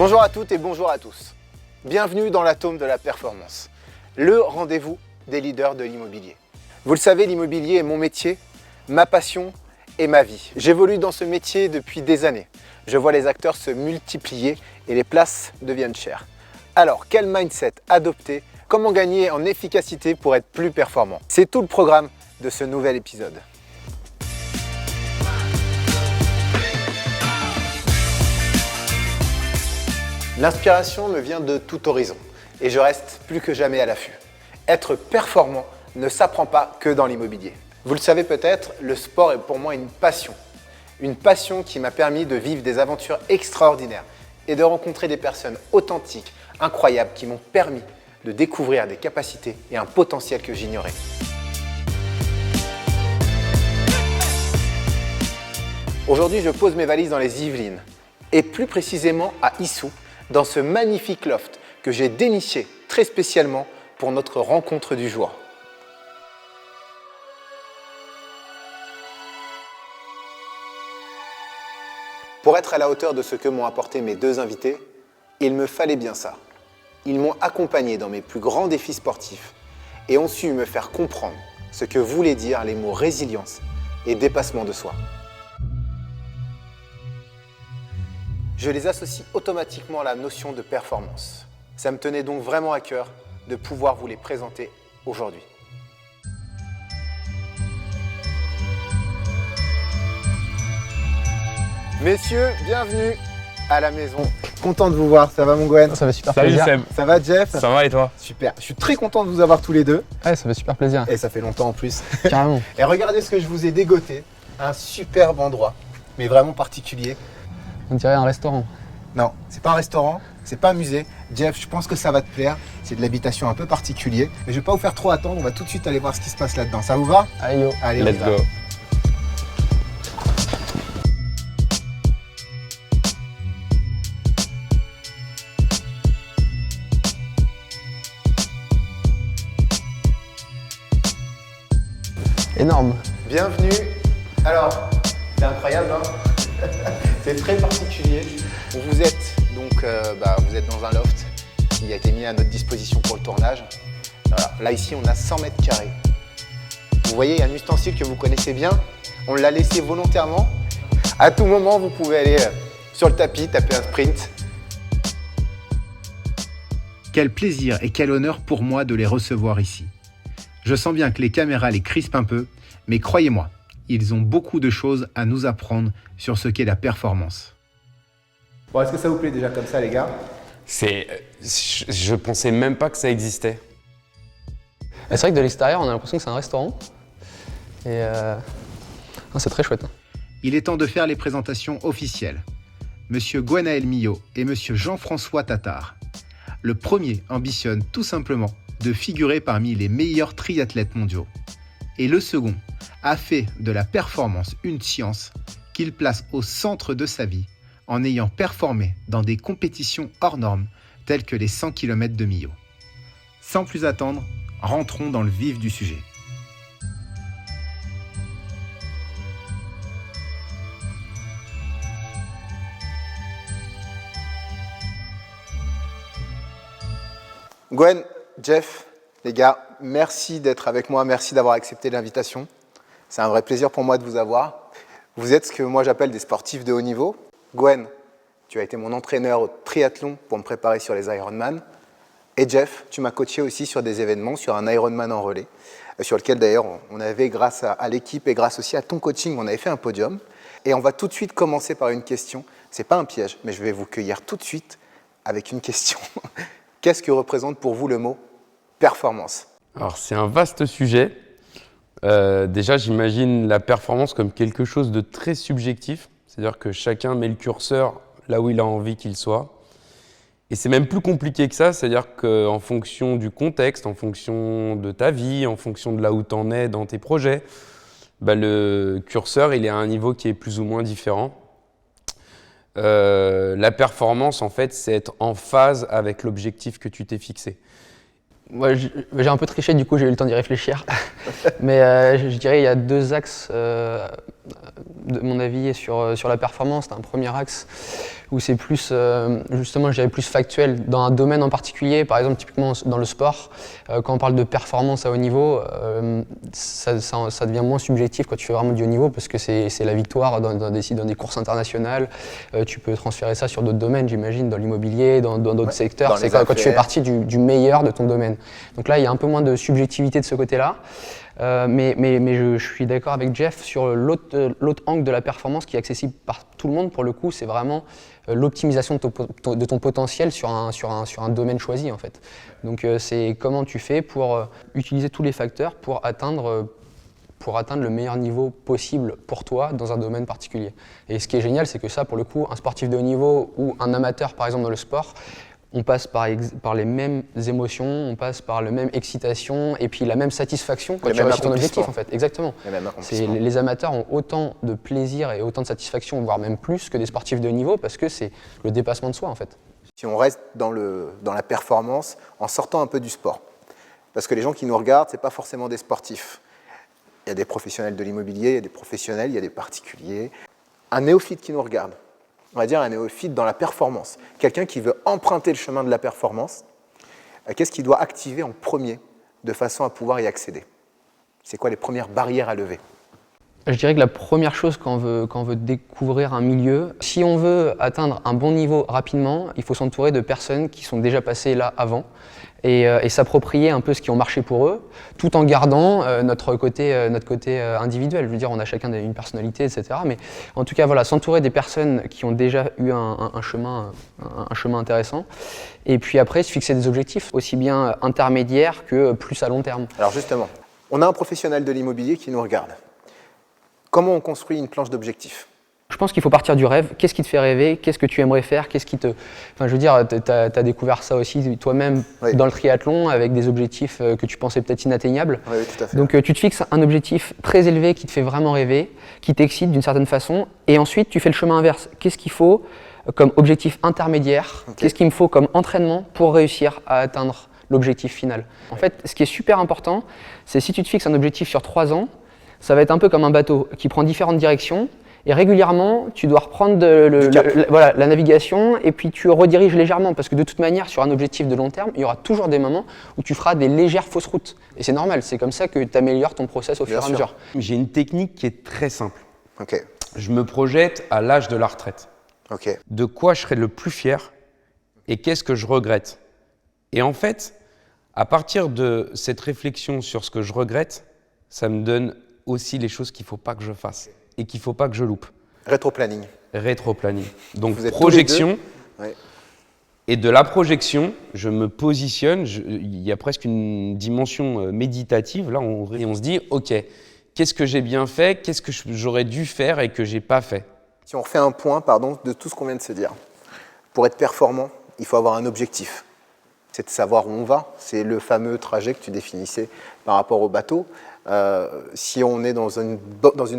Bonjour à toutes et bonjour à tous. Bienvenue dans l'atome de la performance, le rendez-vous des leaders de l'immobilier. Vous le savez, l'immobilier est mon métier, ma passion et ma vie. J'évolue dans ce métier depuis des années. Je vois les acteurs se multiplier et les places deviennent chères. Alors, quel mindset adopter? Comment gagner en efficacité pour être plus performant? C'est tout le programme de ce nouvel épisode. L'inspiration me vient de tout horizon et je reste plus que jamais à l'affût. Être performant ne s'apprend pas que dans l'immobilier. Vous le savez peut-être, le sport est pour moi une passion. Une passion qui m'a permis de vivre des aventures extraordinaires et de rencontrer des personnes authentiques, incroyables, qui m'ont permis de découvrir des capacités et un potentiel que j'ignorais. Aujourd'hui, je pose mes valises dans les Yvelines et plus précisément à Issou, dans ce magnifique loft que j'ai déniché très spécialement pour notre rencontre du jour. Pour être à la hauteur de ce que m'ont apporté mes deux invités, il me fallait bien ça. Ils m'ont accompagné dans mes plus grands défis sportifs et ont su me faire comprendre ce que voulaient dire les mots résilience et dépassement de soi. Je les associe automatiquement à la notion de performance. Ça me tenait donc vraiment à cœur de pouvoir vous les présenter aujourd'hui. Messieurs, bienvenue à la maison. Content de vous voir, ça va mon Gwen? Ça fait super Salut plaisir. Seb. Ça va Jeff? Ça va et toi? Super, je suis très content de vous avoir tous les deux. Ouais, ça fait super plaisir. Et ça fait longtemps en plus. Carrément. Et regardez ce que je vous ai dégoté. Un superbe endroit, mais vraiment particulier. On dirait un restaurant. Non, c'est pas un restaurant, c'est pas un musée. Jeff, je pense que ça va te plaire. C'est de l'habitation un peu particulier. Mais je vais pas vous faire trop attendre, on va tout de suite aller voir ce qui se passe là-dedans. Ça vous va? Allez yo. Allez, on y Let's va. go. Énorme. Bienvenue. Alors, c'est incroyable, hein? C'est très particulier. Vous êtes donc vous êtes dans un loft qui a été mis à notre disposition pour le tournage. Voilà. Là, ici, on a 100 mètres carrés. Vous voyez, il y a un ustensile que vous connaissez bien. On l'a laissé volontairement. À tout moment, vous pouvez aller sur le tapis, taper un sprint. Quel plaisir et quel honneur pour moi de les recevoir ici. Je sens bien que les caméras les crispent un peu, mais croyez-moi, ils ont beaucoup de choses à nous apprendre sur ce qu'est la performance. Bon, est-ce que ça vous plaît déjà comme ça, les gars? Je pensais même pas que ça existait. C'est vrai que de l'extérieur, on a l'impression que c'est un restaurant. Et c'est très chouette. Il est temps de faire les présentations officielles. Monsieur Gwenaël Millot et Monsieur Jean-François Tatar. Le premier ambitionne tout simplement de figurer parmi les meilleurs triathlètes mondiaux. Et le second a fait de la performance une science qu'il place au centre de sa vie en ayant performé dans des compétitions hors normes telles que les 100 km de Millau. Sans plus attendre, rentrons dans le vif du sujet. Gwen, Jeff, les gars, merci d'être avec moi, merci d'avoir accepté l'invitation. C'est un vrai plaisir pour moi de vous avoir. Vous êtes ce que moi j'appelle des sportifs de haut niveau. Gwen, tu as été mon entraîneur au triathlon pour me préparer sur les Ironman. Et Jeff, tu m'as coaché aussi sur des événements, sur un Ironman en relais, sur lequel d'ailleurs on avait, grâce à l'équipe et grâce aussi à ton coaching, on avait fait un podium. Et on va tout de suite commencer par une question. C'est pas un piège, mais je vais vous cueillir tout de suite avec une question. Qu'est-ce que représente pour vous le mot performance? Alors c'est un vaste sujet. Déjà j'imagine la performance comme quelque chose de très subjectif. C'est-à-dire que chacun met le curseur là où il a envie qu'il soit. Et c'est même plus compliqué que ça, c'est-à-dire qu'en fonction du contexte, en fonction de ta vie, en fonction de là où tu en es dans tes projets, le curseur il est à un niveau qui est plus ou moins différent. La performance, en fait, c'est être en phase avec l'objectif que tu t'es fixé. Moi, j'ai un peu triché, du coup, j'ai eu le temps d'y réfléchir. Mais je dirais qu'il y a deux axes de mon avis sur la performance. Tu as un premier axe où c'est plus, justement, je dirais plus factuel dans un domaine en particulier. Par exemple, typiquement dans le sport, quand on parle de performance à haut niveau, ça devient moins subjectif quand tu fais vraiment du haut niveau parce que c'est la victoire dans des courses internationales. Tu peux transférer ça sur d'autres domaines, j'imagine, dans l'immobilier, dans d'autres secteurs. C'est quand tu fais partie du meilleur de ton domaine. Donc là, il y a un peu moins de subjectivité de ce côté-là. Mais je suis d'accord avec Jeff sur l'autre angle de la performance qui est accessible par tout le monde. Pour le coup, c'est vraiment l'optimisation de ton potentiel sur un domaine choisi en fait. Donc c'est comment tu fais pour utiliser tous les facteurs pour atteindre le meilleur niveau possible pour toi dans un domaine particulier. Et ce qui est génial, c'est que ça, pour le coup, un sportif de haut niveau ou un amateur, par exemple, dans le sport, on passe par les mêmes émotions, on passe par la même excitation et puis la même satisfaction quand tu réussis ton objectif en fait. Exactement. Les amateurs ont autant de plaisir et autant de satisfaction, voire même plus que des sportifs de haut niveau parce que c'est le dépassement de soi en fait. Si on reste dans la performance en sortant un peu du sport, parce que les gens qui nous regardent, ce n'est pas forcément des sportifs. Il y a des professionnels de l'immobilier, il y a des professionnels, il y a des particuliers. Un néophyte qui nous regarde, on va dire un néophyte dans la performance, quelqu'un qui veut emprunter le chemin de la performance, qu'est-ce qu'il doit activer en premier de façon à pouvoir y accéder? C'est quoi les premières barrières à lever? Je dirais que la première chose quand on veut découvrir un milieu, si on veut atteindre un bon niveau rapidement, il faut s'entourer de personnes qui sont déjà passées là avant et s'approprier un peu ce qui ont marché pour eux, tout en gardant notre côté individuel. Je veux dire, on a chacun une personnalité, etc. Mais en tout cas, voilà, s'entourer des personnes qui ont déjà eu un chemin intéressant. Et puis après, se fixer des objectifs, aussi bien intermédiaires que plus à long terme. Alors justement, on a un professionnel de l'immobilier qui nous regarde. Comment on construit une planche d'objectifs? Je pense qu'il faut partir du rêve. Qu'est-ce qui te fait rêver? Qu'est-ce que tu aimerais faire? Enfin, je veux dire, tu as découvert ça aussi toi-même dans le triathlon avec des objectifs que tu pensais peut-être inatteignables. Oui, tout à fait. Donc tu te fixes un objectif très élevé qui te fait vraiment rêver, qui t'excite d'une certaine façon. Et ensuite, tu fais le chemin inverse. Qu'est-ce qu'il faut comme objectif intermédiaire? Qu'est-ce qu'il me faut comme entraînement pour réussir à atteindre l'objectif final? En fait, ce qui est super important, c'est si tu te fixes un objectif sur 3 ans, ça va être un peu comme un bateau qui prend différentes directions et régulièrement, tu dois reprendre la navigation et puis tu rediriges légèrement parce que de toute manière, sur un objectif de long terme, il y aura toujours des moments où tu feras des légères fausses routes. Et c'est normal, c'est comme ça que tu améliores ton process au fur et à mesure. J'ai une technique qui est très simple. Okay. Je me projette à l'âge de la retraite. Okay. De quoi je serai le plus fier et qu'est-ce que je regrette? Et en fait, à partir de cette réflexion sur ce que je regrette, ça me donne aussi les choses qu'il ne faut pas que je fasse et qu'il ne faut pas que je loupe. Rétro-planning. Rétro-planning. Donc vous êtes projection. Ouais. Et de la projection, je me positionne. Il y a presque une dimension méditative. Là, on se dit, OK, qu'est-ce que j'ai bien fait? Qu'est-ce que j'aurais dû faire et que je n'ai pas fait? Si on refait un point de tout ce qu'on vient de se dire, pour être performant, il faut avoir un objectif. C'est de savoir où on va. C'est le fameux trajet que tu définissais par rapport au bateau. Si on est dans une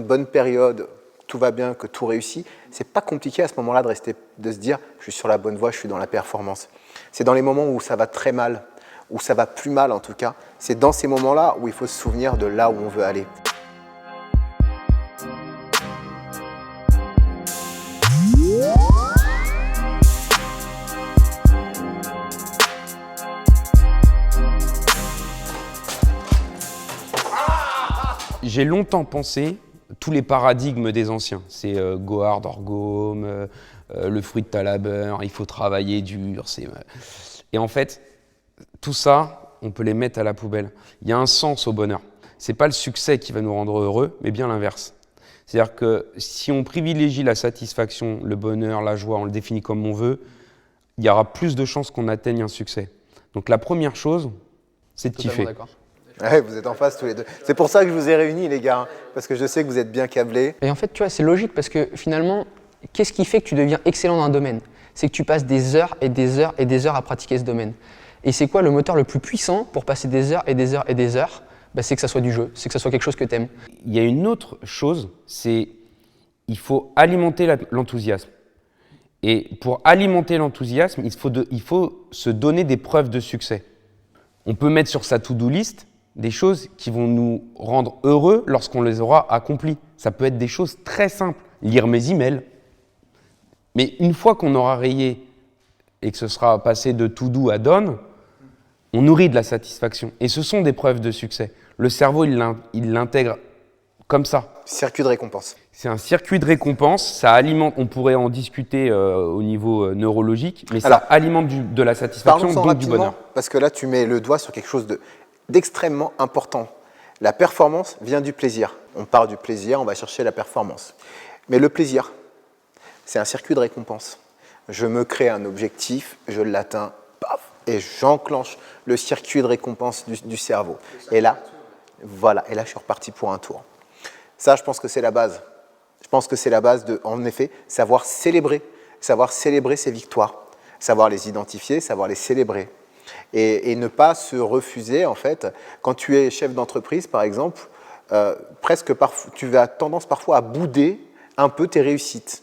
bonne période, tout va bien, que tout réussit, c'est pas compliqué à ce moment-là de se dire je suis sur la bonne voie, je suis dans la performance. C'est dans les moments où ça va très mal, où ça va plus mal en tout cas, c'est dans ces moments-là où il faut se souvenir de là où on veut aller. J'ai longtemps pensé tous les paradigmes des anciens. C'est Gohard, Orgome, le fruit de ta labeur, il faut travailler dur. Et en fait, tout ça, on peut les mettre à la poubelle. Il y a un sens au bonheur. Ce n'est pas le succès qui va nous rendre heureux, mais bien l'inverse. C'est-à-dire que si on privilégie la satisfaction, le bonheur, la joie, on le définit comme on veut, il y aura plus de chances qu'on atteigne un succès. Donc la première chose, c'est de kiffer. Ouais, vous êtes en face tous les deux. C'est pour ça que je vous ai réunis, les gars, parce que je sais que vous êtes bien câblés. Et en fait, tu vois, c'est logique parce que finalement, qu'est-ce qui fait que tu deviens excellent dans un domaine? C'est que tu passes des heures et des heures et des heures à pratiquer ce domaine. Et c'est quoi le moteur le plus puissant pour passer des heures et des heures et des heures? C'est que ça soit du jeu, c'est que ça soit quelque chose que tu aimes. Il y a une autre chose, c'est il faut alimenter l'enthousiasme. Et pour alimenter l'enthousiasme, il faut se donner des preuves de succès. On peut mettre sur sa to-do list des choses qui vont nous rendre heureux lorsqu'on les aura accomplies. Ça peut être des choses très simples. Lire mes emails. Mais une fois qu'on aura rayé et que ce sera passé de to do à done, on nourrit de la satisfaction. Et ce sont des preuves de succès. Le cerveau, il l'intègre comme ça. Circuit de récompense. C'est un circuit de récompense. Ça alimente, on pourrait en discuter au niveau neurologique, mais Alors, ça alimente de la satisfaction, Parlons-en donc du rapidement, bonheur. parce que là, tu mets le doigt sur quelque chose d'extrêmement important. La performance vient du plaisir. On part du plaisir, on va chercher la performance. Mais le plaisir, c'est un circuit de récompense. Je me crée un objectif, je l'atteins, paf, et j'enclenche le circuit de récompense du cerveau. Et là, voilà, et là, je suis reparti pour un tour. Ça, je pense que c'est la base. Je pense que c'est la base de, en effet, savoir célébrer ses victoires, savoir les identifier, savoir les célébrer. Et ne pas se refuser, en fait, quand tu es chef d'entreprise, par exemple, tu as tendance parfois à bouder un peu tes réussites.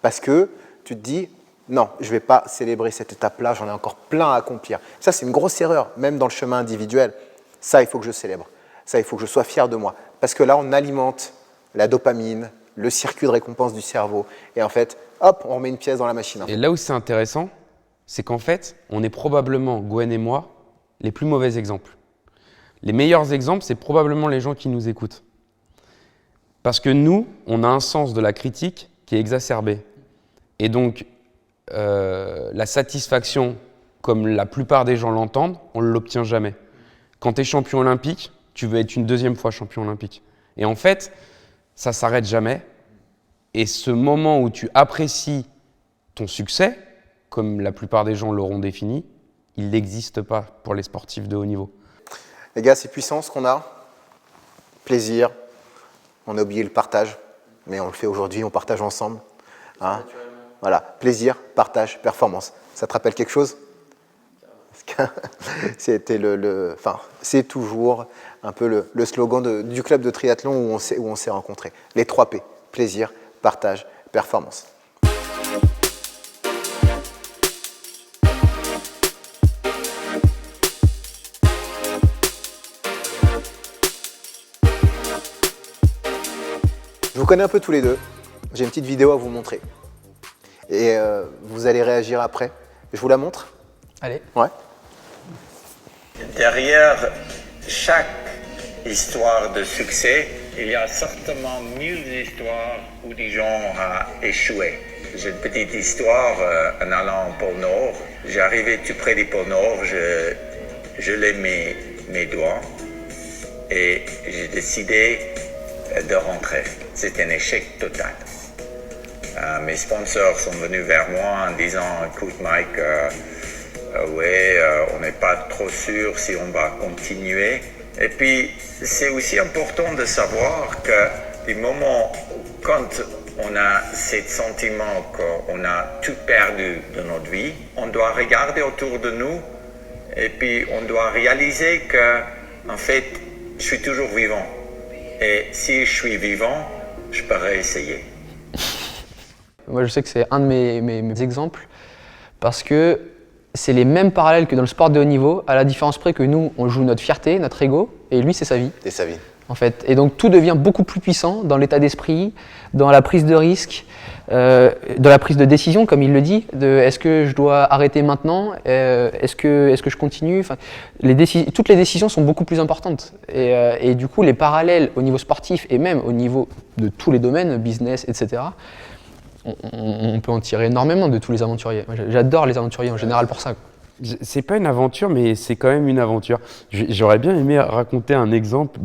Parce que tu te dis, non, je ne vais pas célébrer cette étape-là, j'en ai encore plein à accomplir. Ça, c'est une grosse erreur, même dans le chemin individuel. Ça, il faut que je célèbre. Ça, il faut que je sois fier de moi. Parce que là, on alimente la dopamine, le circuit de récompense du cerveau. Et en fait, hop, on remet une pièce dans la machine. Et là où c'est intéressant, c'est qu'en fait, on est probablement, Gwen et moi, les plus mauvais exemples. Les meilleurs exemples, c'est probablement les gens qui nous écoutent. Parce que nous, on a un sens de la critique qui est exacerbé. Et donc, la satisfaction, comme la plupart des gens l'entendent, on ne l'obtient jamais. Quand tu es champion olympique, tu veux être une deuxième fois champion olympique. Et en fait, ça ne s'arrête jamais. Et ce moment où tu apprécies ton succès, comme la plupart des gens l'auront défini, il n'existe pas pour les sportifs de haut niveau. Les gars, c'est puissant ce qu'on a. Plaisir. On a oublié le partage, mais on le fait aujourd'hui, on partage ensemble. Hein, voilà, plaisir, partage, performance. Ça te rappelle quelque chose? C'était c'est toujours un peu le slogan du club de triathlon où on s'est rencontrés. Les 3 P, plaisir, partage, performance. Je vous connais un peu tous les deux. J'ai une petite vidéo à vous montrer. Et vous allez réagir après. Je vous la montre? Allez. Ouais. Derrière chaque histoire de succès, il y a certainement 1000 histoires où des gens ont échoué. J'ai une petite histoire en allant au pôle Nord. J'arrivais tout près du pôle Nord, je lève mes doigts et j'ai décidé de rentrer. C'est un échec total. Mes sponsors sont venus vers moi en disant « Écoute Mike, on n'est pas trop sûr si on va continuer. » Et puis, c'est aussi important de savoir que du moment quand on a ce sentiment qu'on a tout perdu de notre vie, on doit regarder autour de nous et puis on doit réaliser que, en fait, je suis toujours vivant. Et si je suis vivant, je peux réessayer. Moi, je sais que c'est un de mes exemples parce que c'est les mêmes parallèles que dans le sport de haut niveau, à la différence près que nous, on joue notre fierté, notre ego, et lui, c'est sa vie. C'est sa vie. En fait. Et donc, tout devient beaucoup plus puissant dans l'état d'esprit, dans la prise de risque, dans la prise de décision, comme il le dit, de est-ce que je dois arrêter maintenant, est-ce que je continue, enfin, toutes les décisions sont beaucoup plus importantes. Et du coup, les parallèles au niveau sportif et même au niveau de tous les domaines, business, etc., on peut en tirer énormément de tous les aventuriers. Moi, j'adore les aventuriers en général pour ça. C'est pas une aventure, mais c'est quand même une aventure. J'aurais bien aimé raconter un exemple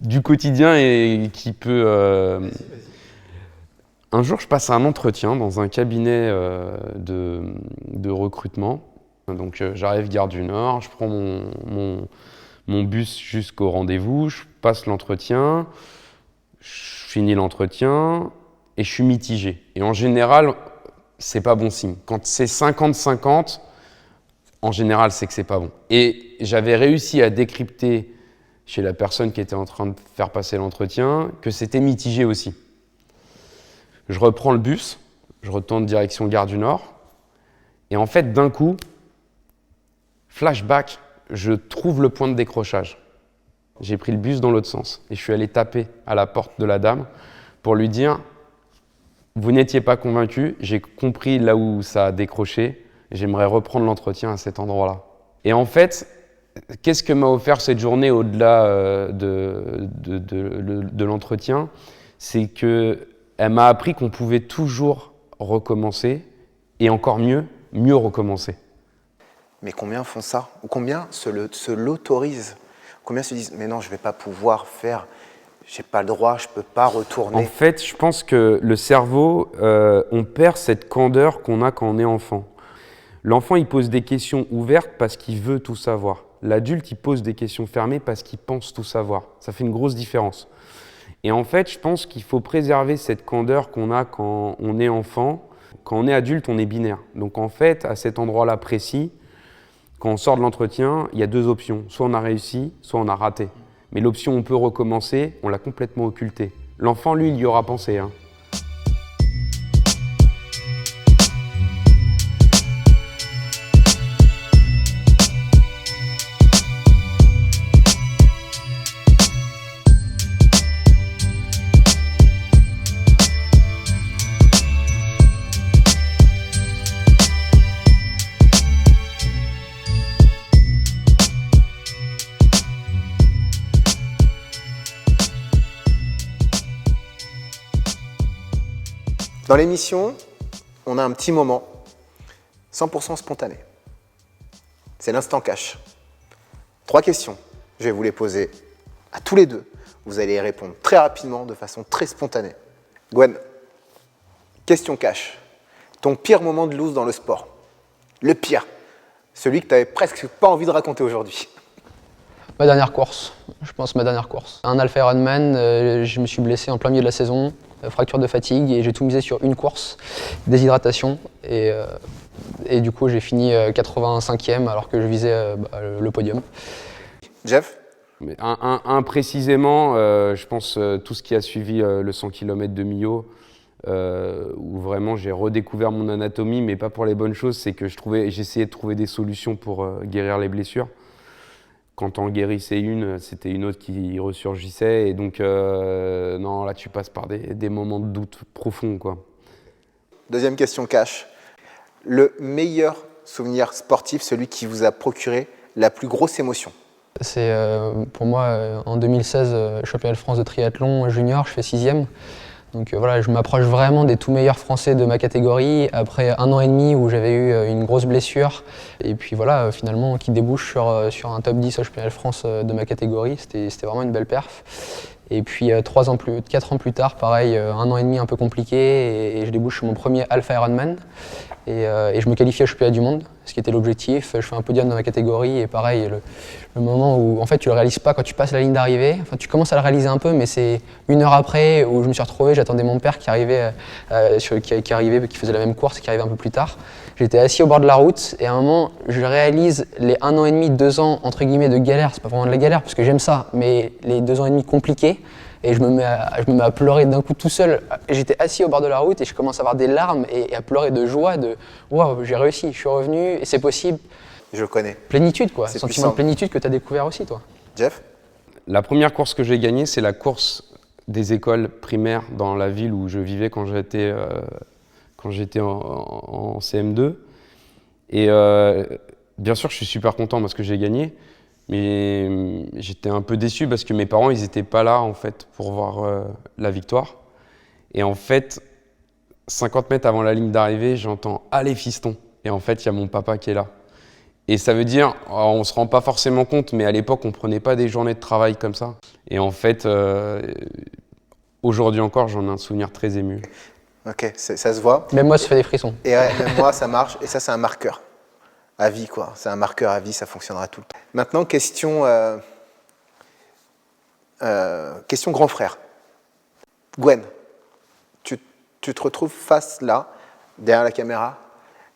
du quotidien et qui peut... Un jour, je passe un entretien dans un cabinet de recrutement. Donc, j'arrive gare du Nord, je prends mon bus jusqu'au rendez-vous, je passe l'entretien, je finis l'entretien et je suis mitigé. Et en général, c'est pas bon signe. Quand c'est 50-50, en général, c'est que c'est pas bon. Et j'avais réussi à décrypter chez la personne qui était en train de faire passer l'entretien que c'était mitigé aussi. Je reprends le bus, je retourne direction Gare du Nord, et en fait, d'un coup, flashback, je trouve le point de décrochage. J'ai pris le bus dans l'autre sens et je suis allé taper à la porte de la dame pour lui dire « Vous n'étiez pas convaincu, j'ai compris là où ça a décroché, j'aimerais reprendre l'entretien à cet endroit-là. » Et en fait, qu'est-ce que m'a offert cette journée au-delà de l'entretien? C'est qu'elle m'a appris qu'on pouvait toujours recommencer et encore mieux recommencer. Mais combien font ça? Ou combien se l'autorisent? Combien se disent « Mais non, je ne vais pas pouvoir faire, j'ai pas le droit, je ne peux pas retourner ». En fait, je pense que le cerveau, on perd cette candeur qu'on a quand on est enfant. L'enfant, il pose des questions ouvertes parce qu'il veut tout savoir. L'adulte, il pose des questions fermées parce qu'il pense tout savoir. Ça fait une grosse différence. Et en fait, je pense qu'il faut préserver cette candeur qu'on a quand on est enfant. Quand on est adulte, on est binaire. Donc en fait, à cet endroit-là précis, quand on sort de l'entretien, il y a deux options. Soit on a réussi, soit on a raté. Mais l'option on peut recommencer, on l'a complètement occultée. L'enfant, lui, il y aura pensé, hein. Dans l'émission, on a un petit moment 100% spontané. C'est l'instant cash. 3 questions. Je vais vous les poser à tous les deux. Vous allez y répondre très rapidement, de façon très spontanée. Gwen, question cash. Ton pire moment de loose dans le sport. Le pire. Celui que tu n'avais presque pas envie de raconter aujourd'hui. Ma dernière course, je pense ma dernière course. Un Alpha Ironman, je me suis blessé en plein milieu de la saison, fracture de fatigue et j'ai tout misé sur une course, déshydratation et du coup j'ai fini 85e alors que je visais le podium. Jeff? Mais précisément, je pense tout ce qui a suivi le 100 km de Millau, où vraiment j'ai redécouvert mon anatomie, mais pas pour les bonnes choses, c'est que j'essayais de trouver des solutions pour guérir les blessures. Quand on guérissait une, c'était une autre qui ressurgissait. Et donc, non, là, tu passes par des moments de doute profonds, quoi. Deuxième question cash. Le meilleur souvenir sportif, celui qui vous a procuré la plus grosse émotion? C'est pour moi, en 2016, championnat de France de triathlon junior, je fais 6e. Donc voilà, je m'approche vraiment des tout meilleurs Français de ma catégorie après 1 an et demi où j'avais eu une grosse blessure. Et puis voilà, finalement, qui débouche sur un top 10 au championnat de France de ma catégorie. C'était vraiment une belle perf. Et puis 4 ans plus tard, pareil, 1 an et demi un peu compliqué et je débouche sur mon premier Alpha Ironman. Et je me qualifie au championnat du monde, ce qui était l'objectif. Je fais un podium dans ma catégorie et pareil, le moment où en fait tu le réalises pas quand tu passes la ligne d'arrivée. Enfin, tu commences à le réaliser un peu, mais c'est 1 heure après où je me suis retrouvé, j'attendais mon père qui arrivait, qui faisait la même course et qui arrivait un peu plus tard. J'étais assis au bord de la route et à un moment, je réalise les 1 an et demi, 2 ans entre guillemets de galère. C'est pas vraiment de la galère parce que j'aime ça, mais les 2 ans et demi compliqués. Et je me mets à pleurer d'un coup tout seul. J'étais assis au bord de la route et je commence à avoir des larmes et à pleurer de joie, de waouh, j'ai réussi, je suis revenu et c'est possible. Je le connais. Plénitude quoi, C'est sentiment puissant. de plénitude que tu as découvert aussi toi. Jeff? La première course que j'ai gagnée, c'est la course des écoles primaires dans la ville où je vivais quand j'étais en CM2. Et bien sûr, je suis super content parce que j'ai gagné. Mais j'étais un peu déçu parce que mes parents, ils n'étaient pas là en fait pour voir la victoire. Et en fait, 50 mètres avant la ligne d'arrivée, j'entends « Allez fiston !» Et en fait, il y a mon papa qui est là. Et ça veut dire, on ne se rend pas forcément compte, mais à l'époque, on ne prenait pas des journées de travail comme ça. Et en fait, aujourd'hui encore, j'en ai un souvenir très ému. Ok, ça se voit. Même moi, ça fait des frissons. Et ouais, même moi, ça marche. Et ça, c'est un marqueur à vie, quoi. C'est un marqueur à vie, ça fonctionnera tout le temps. Maintenant, question grand frère. Gwen, tu te retrouves face là, derrière la caméra.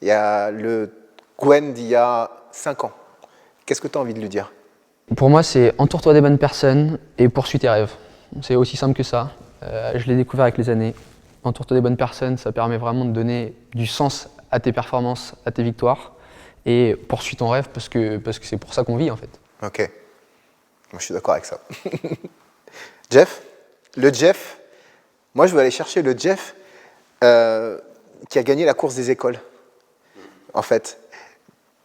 Il y a le Gwen d'il y a 5 ans. Qu'est-ce que tu as envie de lui dire? Pour moi, c'est entoure-toi des bonnes personnes et poursuis tes rêves. C'est aussi simple que ça. Je l'ai découvert avec les années. Entoure-toi des bonnes personnes, ça permet vraiment de donner du sens à tes performances, à tes victoires. Et poursuis ton rêve parce que c'est pour ça qu'on vit en fait. Ok. Moi, je suis d'accord avec ça. Jeff, moi je veux aller chercher le Jeff qui a gagné la course des écoles, en fait.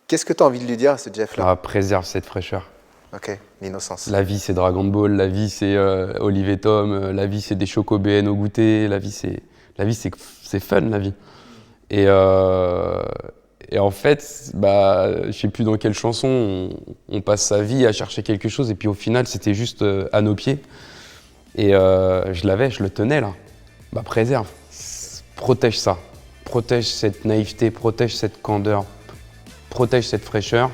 Qu'est-ce que tu as envie de lui dire à ce Jeff-là? Ah, préserve cette fraîcheur. Ok, l'innocence. La vie, c'est Dragon Ball, la vie, c'est Olive et Tom, la vie, c'est des Choco BN au goûter, la vie, c'est fun, la vie. Et en fait, je sais plus dans quelle chanson, on passe sa vie à chercher quelque chose, et puis au final, c'était juste à nos pieds. Et je le tenais là. Préserve, protège ça, protège cette naïveté, protège cette candeur, protège cette fraîcheur,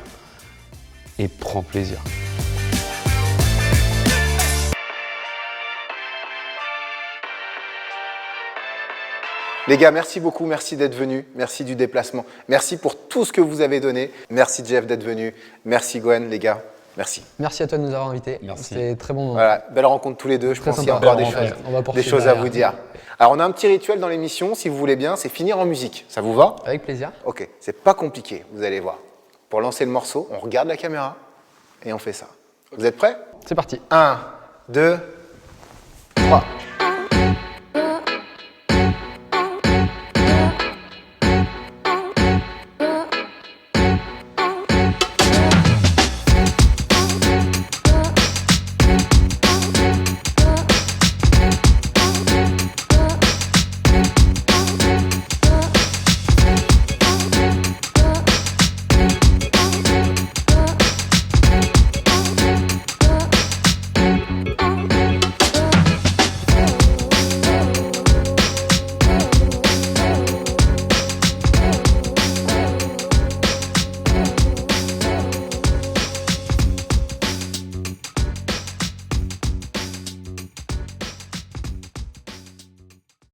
et prends plaisir. Les gars, merci beaucoup, merci d'être venus, merci du déplacement, merci pour tout ce que vous avez donné. Merci Jeff d'être venu, merci Gwen, les gars, merci. Merci à toi de nous avoir invités. Merci. C'était très bon moment. Voilà, belle rencontre tous les deux, je Très pense qu'il y a sympa. encore On va des poursuivre choses à derrière. vous dire. Alors on a un petit rituel dans l'émission, si vous voulez bien, c'est finir en musique. Ça vous va? Avec plaisir. Ok, c'est pas compliqué, vous allez voir. Pour lancer le morceau, on regarde la caméra et on fait ça. Vous êtes prêts? C'est parti. 1, 2, 3.